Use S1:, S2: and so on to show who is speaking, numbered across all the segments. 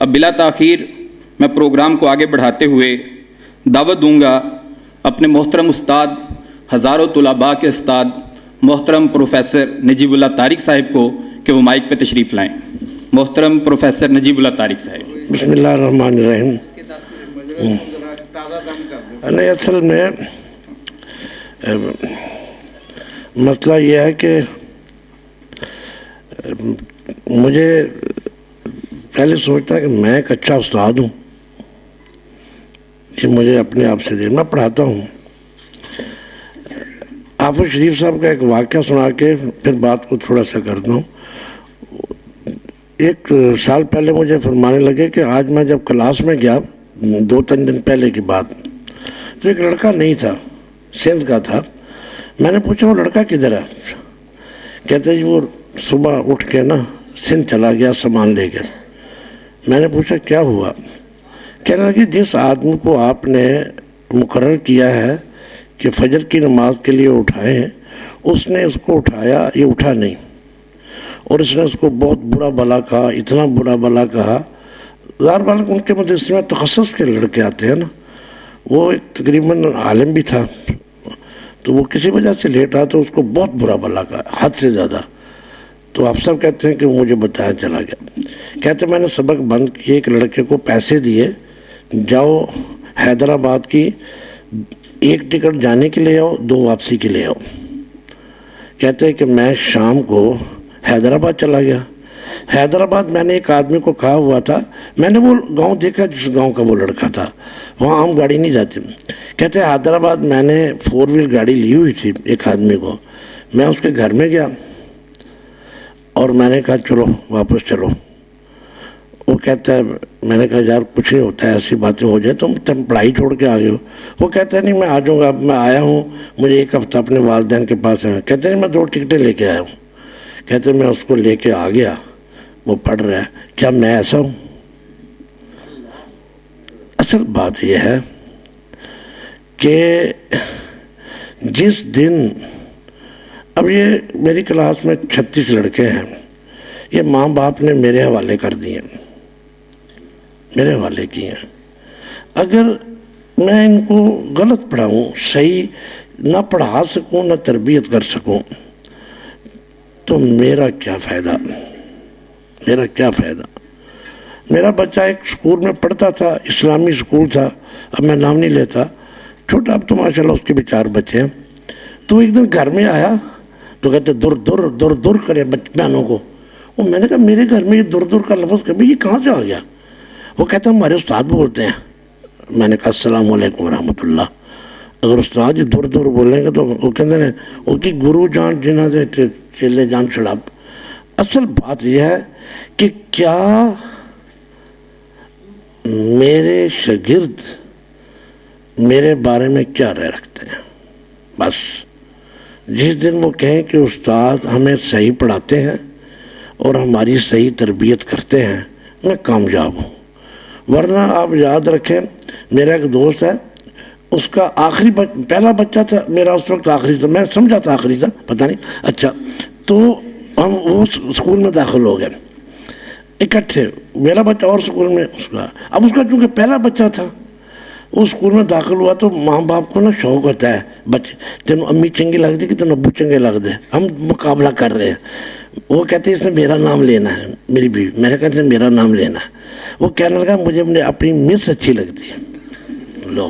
S1: اب بلا تاخیر میں پروگرام کو آگے بڑھاتے ہوئے دعوت دوں گا اپنے محترم استاد، ہزاروں طلباء کے استاد محترم پروفیسر نجیب اللہ طارق صاحب کو کہ وہ مائک پہ تشریف لائیں۔ محترم پروفیسر نجیب اللہ طارق صاحب۔
S2: بسم اللہ الرحمن الرحیم۔ نہیں، اصل میں مسئلہ یہ ہے کہ مجھے پہلے سوچتا کہ میں ایک اچھا استاد ہوں، یہ مجھے اپنے آپ سے میں پڑھاتا ہوں۔ حافظ شریف صاحب کا ایک واقعہ سنا کے پھر بات کو تھوڑا سا کرتا ہوں۔ ایک سال پہلے مجھے فرمانے لگے کہ آج میں جب کلاس میں گیا، 2-3 دن پہلے کی بات، تو ایک لڑکا نہیں تھا، سندھ کا تھا۔ میں نے پوچھا وہ لڑکا کدھر ہے؟ کہتے جی وہ صبح اٹھ کے نا سندھ چلا گیا سامان لے کے۔ میں نے پوچھا کیا ہوا؟ کہنے لگے جس آدمی کو آپ نے مقرر کیا ہے کہ فجر کی نماز کے لیے اٹھائیں، اس نے اس کو اٹھایا، یہ اٹھا نہیں، اور اس نے اس کو بہت برا بھلا کہا، اتنا برا بھلا کہا۔ ظاہر بات ان کے مدرسے میں تخصص کے لڑکے آتے ہیں نا، وہ ایک تقریباً عالم بھی تھا، تو وہ کسی وجہ سے لیٹ آیا تو اس کو بہت برا بھلا کہا، حد سے زیادہ۔ تو آپ سب کہتے ہیں کہ مجھے بتایا چلا گیا۔ کہتے میں نے سبق بند کیے، ایک لڑکے کو پیسے دیے، جاؤ حیدرآباد کی 1 ٹکٹ جانے کے لے آؤ، 2 واپسی کے لے آؤ۔ کہتے ہیں کہ میں شام کو حیدرآباد چلا گیا۔ حیدرآباد میں نے ایک آدمی کو کہا ہوا تھا، میں نے وہ گاؤں دیکھا جس گاؤں کا وہ لڑکا تھا، وہاں عام گاڑی نہیں جاتی۔ کہتے ہیں حیدرآباد میں نے 4 وہیل گاڑی لی ہوئی تھی ایک آدمی کو، میں اس کے گھر میں گیا اور میں نے کہا چلو واپس چلو۔ وہ کہتا ہے، میں نے کہا یار کچھ نہیں ہوتا ہے، ایسی باتیں ہو جائے، تم پڑھائی چھوڑ کے آ گئے ہو۔ وہ کہتا ہے نہیں میں آ جاؤں گا، اب میں آیا ہوں، مجھے 1 ہفتہ اپنے والدین کے پاس ہے۔ کہتے ہیں نہیں میں 2 ٹکٹیں لے کے آیا ہوں۔ کہتے ہیں میں اس کو لے کے آ گیا، وہ پڑھ رہا ہے، کیا میں ایسا ہوں؟ اصل بات یہ ہے کہ جس دن، اب یہ میری کلاس میں 36 لڑکے ہیں، یہ ماں باپ نے میرے حوالے کر دیے، میرے حوالے کیے ہیں۔ اگر میں ان کو غلط پڑھاؤں، صحیح نہ پڑھا سکوں، نہ تربیت کر سکوں، تو میرا کیا فائدہ؟ میرا کیا فائدہ؟ میرا بچہ ایک سکول میں پڑھتا تھا، اسلامی سکول تھا، اب میں نام نہیں لیتا، چھوٹا، اب تو ماشاءاللہ اس کے بھی 4 بچے ہیں۔ تو ایک دن گھر میں آیا تو کہتے در در در در کرے بہنوں کو۔ وہ میں نے کہا میرے گھر میں یہ در در کا لفظ کبھی یہ کہاں سے آ گیا؟ وہ کہتا ہمارے استاد بولتے ہیں۔ میں نے کہا السلام علیکم ورحمۃ اللہ۔ اگر استاد جی در در بولیں گے تو وہ کہتے ہیں وہ کی گرو جان جنہ سے چیلے جان چھڑاپ۔ اصل بات یہ ہے کہ کیا میرے شاگرد میرے بارے میں کیا رائے رکھتے ہیں؟ بس جس دن وہ کہیں کہ استاد ہمیں صحیح پڑھاتے ہیں اور ہماری صحیح تربیت کرتے ہیں، میں کامیاب ہوں۔ ورنہ آپ یاد رکھیں، میرا ایک دوست ہے، اس کا آخری پہلا بچہ تھا میرا، اس وقت آخری تھا، میں سمجھا تھا آخری تھا، پتہ نہیں، اچھا تو ہم وہ اسکول میں داخل ہو گئے اکٹھے، میرا بچہ اور اسکول میں اس کا۔ اب اس کا چونکہ پہلا بچہ تھا، اس اسکول میں داخل ہوا تو ماں باپ کو نا شوق ہوتا ہے، بچے تینوں امی چنگی لگ دی کہ تینوں ابو چنگے لگ دے، ہم مقابلہ کر رہے ہیں۔ وہ کہتے ہیں اس نے میرا نام لینا ہے، میری بیوی، میں نے کہا اس نے میرا نام لینا ہے۔ وہ کہنے لگا مجھے اپنی مس اچھی لگتی ہے۔ لو،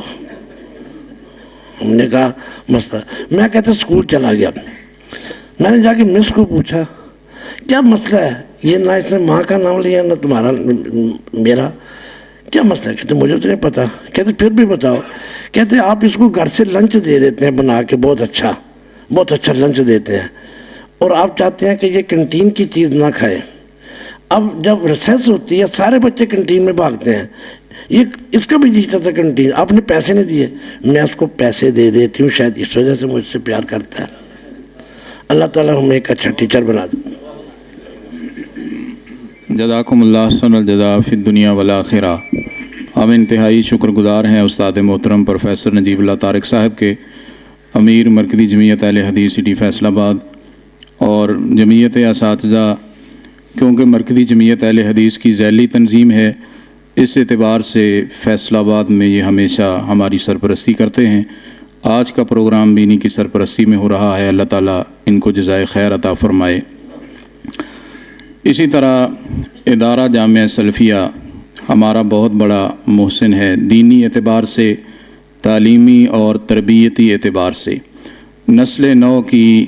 S2: ہم نے کہا مسئلہ، میں کہتے اسکول چلا گیا، میں نے جا کے مس کو پوچھا کیا مسئلہ ہے، یہ نہ اس نے ماں کا نام لیا نہ تمہارا میرا، کیا مسئلہ ہے؟ کہتے مجھے تو نہیں پتا۔ کہتے پھر بھی بتاؤ۔ کہتے آپ اس کو گھر سے لنچ دے دیتے ہیں بنا کے، بہت اچھا لنچ دیتے ہیں، اور آپ چاہتے ہیں کہ یہ کنٹین کی چیز نہ کھائے۔ اب جب ریسیس ہوتی ہے سارے بچے کنٹین میں بھاگتے ہیں، یہ اس کا بھی جیتا تھا کنٹین، آپ نے پیسے نہیں دیے، میں اس کو پیسے دے دیتی ہوں، شاید اس وجہ سے مجھ سے پیار کرتا ہے۔ اللہ تعالیٰ ہمیں ایک اچھا ٹیچر بنا دے۔
S1: جزاکم اللہ احسن الجزاء فی الدنیا والآخرہ۔ ہم انتہائی شکر گزار ہیں استاد محترم پروفیسر نجیب اللہ طارق صاحب کے، امیر مرکزی جمعیت اہل حدیث سٹی فیصل آباد اور جمعیت اساتذہ، کیونکہ مرکزی جمعیت اہل حدیث کی ذیلی تنظیم ہے
S3: اس اعتبار سے فیصل آباد میں یہ ہمیشہ ہماری سرپرستی کرتے ہیں۔ آج کا پروگرام بھی انہی کی سرپرستی میں ہو رہا ہے، اللہ تعالیٰ ان کو جزائے خیر عطا فرمائے۔ اسی طرح ادارہ جامعہ سلفیہ ہمارا بہت بڑا محسن ہے، دینی اعتبار سے، تعلیمی اور تربیتی اعتبار سے۔ نسل نو کی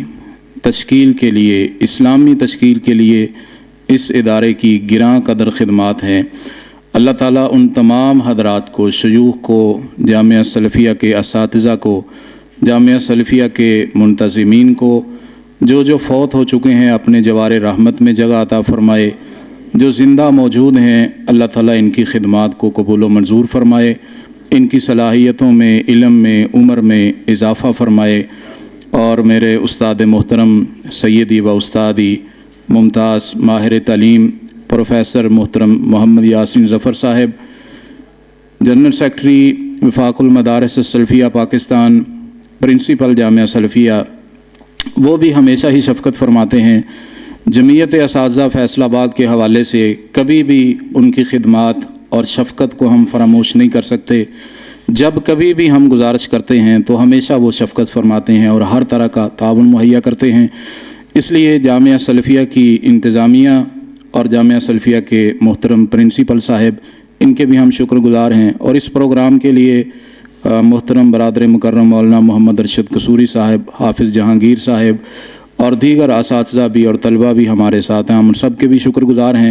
S3: تشکیل کے لیے، اسلامی تشکیل کے لیے اس ادارے کی گراں قدر خدمات ہیں۔ اللہ تعالیٰ ان تمام حضرات کو، شیوخ کو، جامعہ سلفیہ کے اساتذہ کو، جامعہ سلفیہ کے منتظمین کو، جو فوت ہو چکے ہیں اپنے جوار رحمت میں جگہ عطا فرمائے، جو زندہ موجود ہیں اللہ تعالیٰ ان کی خدمات کو قبول و منظور فرمائے، ان کی صلاحیتوں میں، علم میں، عمر میں اضافہ فرمائے، اور میرے استاد محترم سیدی و استادی ممتاز ماہر تعلیم پروفیسر محترم محمد یاسین ظفر صاحب، جنرل سیکرٹری وفاق المدارس السلفیہ پاکستان، پرنسپل جامعہ سلفیہ، وہ بھی ہمیشہ ہی شفقت فرماتے ہیں۔ جمعیت اساتذہ فیصل آباد کے حوالے سے کبھی بھی ان کی خدمات اور شفقت کو ہم فراموش نہیں کر سکتے۔ جب کبھی بھی ہم گزارش کرتے ہیں تو ہمیشہ وہ شفقت فرماتے ہیں اور ہر طرح کا تعاون مہیا کرتے ہیں۔ اس لیے جامعہ سلفیہ کی انتظامیہ اور جامعہ سلفیہ کے محترم پرنسپل صاحب، ان کے بھی ہم شکر گزار ہیں۔ اور اس پروگرام کے لیے محترم برادر مکرم مولانا محمد ارشد قصوری صاحب، حافظ جہانگیر صاحب اور دیگر اساتذہ بھی اور طلبہ بھی ہمارے ساتھ ہیں، ہم ان سب کے بھی شکر گزار ہیں۔